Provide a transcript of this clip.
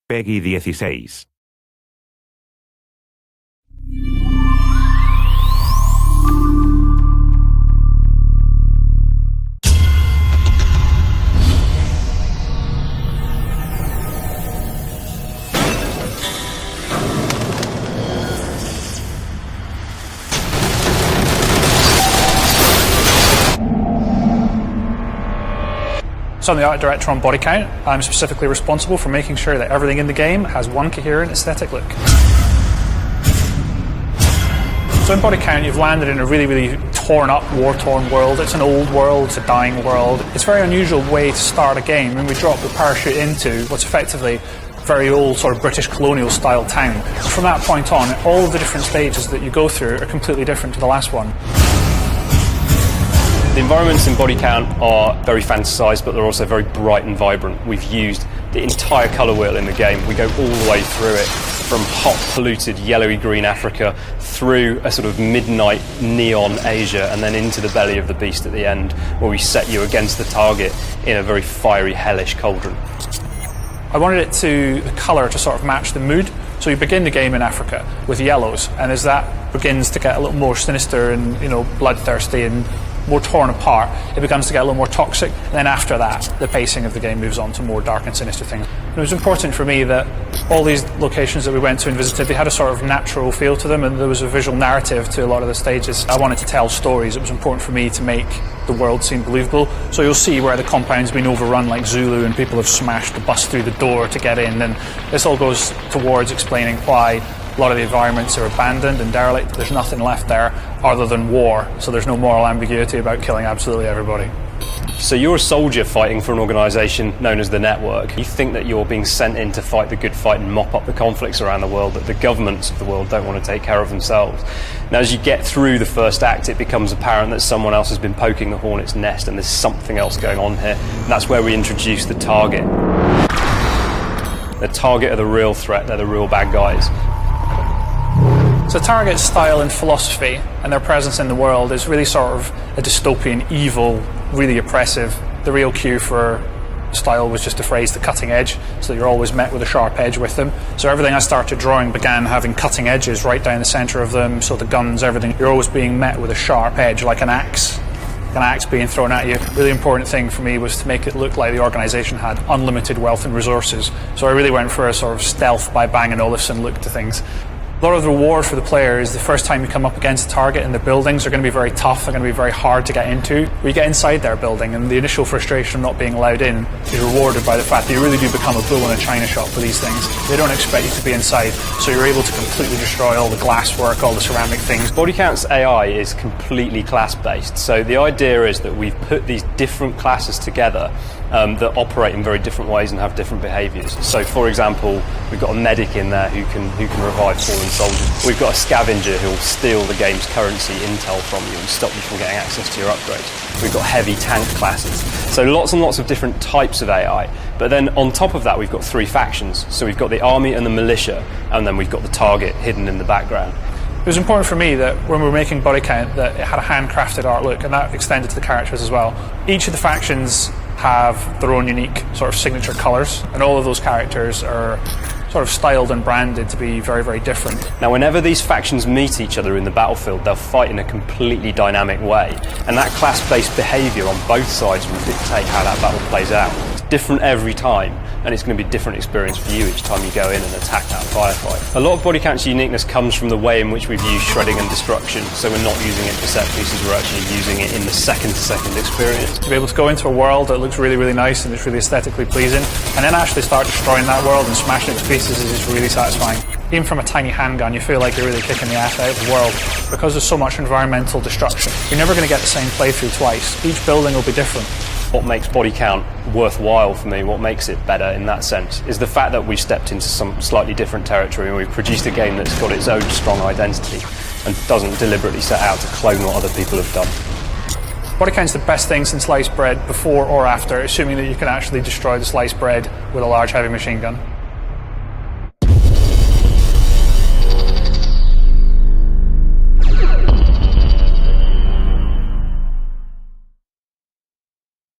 Peggy 16. So I'm the art director on Bodycount. I'm specifically responsible for making sure that everything in the game has one coherent aesthetic look. So in Bodycount, you've landed in a really torn up, war-torn world. It's an old world, it's a dying world. It's a very unusual way to start a game when we drop the parachute into what's effectively a very old sort of British colonial style town. And from that point on, all of the different stages that you go through are completely different to the last one. The environments in Bodycount are very fantasised, but they're also very bright and vibrant. We've used the entire colour wheel in the game. We go all the way through it, from hot, polluted, yellowy-green Africa, through a sort of midnight neon Asia, and then into the belly of the beast at the end, where we set you against the target in a very fiery, hellish cauldron. I wanted the colour to sort of match the mood. So you begin the game in Africa with yellows, and as that begins to get a little more sinister and, bloodthirsty and more torn apart, it begins to get a little more toxic. And then after that, the pacing of the game moves on to more dark and sinister things. And it was important for me that all these locations that we went to and visited, they had a sort of natural feel to them, and there was a visual narrative to a lot of the stages. I wanted to tell stories. It was important for me to make the world seem believable. So you'll see where the compound's been overrun like Zulu and people have smashed the bus through the door to get in, and this all goes towards explaining why a lot of the environments are abandoned and derelict. There's nothing left there other than war, so there's no moral ambiguity about killing absolutely everybody. So you're a soldier fighting for an organisation known as the Network. You think that you're being sent in to fight the good fight and mop up the conflicts around the world that the governments of the world don't want to take care of themselves. Now, as you get through the first act, it becomes apparent that someone else has been poking the hornet's nest and there's something else going on here. And that's where we introduce the target. The target are the real threat, they're the real bad guys. So Target's style and philosophy and their presence in the world is really sort of a dystopian, evil, really oppressive. The real cue for style was just a phrase, the cutting edge, so that you're always met with a sharp edge with them. So everything I started drawing began having cutting edges right down the centre of them, so the guns, everything, you're always being met with a sharp edge, like an axe being thrown at you. Really important thing for me was to make it look like the organisation had unlimited wealth and resources. So I really went for a sort of stealth by Bang & Olufsen look to things. A lot of the reward for the player is the first time you come up against a target, and the buildings are going to be very tough, they're going to be very hard to get into. When you get inside their building, and the initial frustration of not being allowed in is rewarded by the fact that you really do become a bull in a china shop for these things. They don't expect you to be inside, so you're able to completely destroy all the glasswork, all the ceramic things. Bodycount's AI is completely class-based, so the idea is that we've put these different classes together that operate in very different ways and have different behaviours. So, for example, we've got a medic in there who can revive fallen soldiers. We've got a scavenger who will steal the game's currency intel from you and stop you from getting access to your upgrades. We've got heavy tank classes. So lots and lots of different types of AI. But then on top of that, we've got three factions. So we've got the army and the militia, and then we've got the target hidden in the background. It was important for me that when we were making Bodycount that it had a handcrafted art look, and that extended to the characters as well. Each of the factions have their own unique sort of signature colours, and all of those characters are sort of styled and branded to be very different. Now, whenever these factions meet each other in the battlefield, they'll fight in a completely dynamic way, and that class-based behaviour on both sides will dictate how that battle plays out. It's different every time, and it's going to be a different experience for you each time you go in and attack that firefight. A lot of Bodycount's uniqueness comes from the way in which we've used shredding and destruction, so we're not using it for set pieces, we're actually using it in the second-to-second experience. To be able to go into a world that looks really nice and it's really aesthetically pleasing, and then actually start destroying that world and smashing it to pieces is just really satisfying. Even from a tiny handgun, you feel like you're really kicking the ass out of the world. Because there's so much environmental destruction, you're never going to get the same playthrough twice. Each building will be different. What makes Bodycount worthwhile for me, what makes it better in that sense, is the fact that we've stepped into some slightly different territory and we've produced a game that's got its own strong identity and doesn't deliberately set out to clone what other people have done. Bodycount's the best thing since sliced bread, before or after, assuming that you can actually destroy the sliced bread with a large heavy machine gun.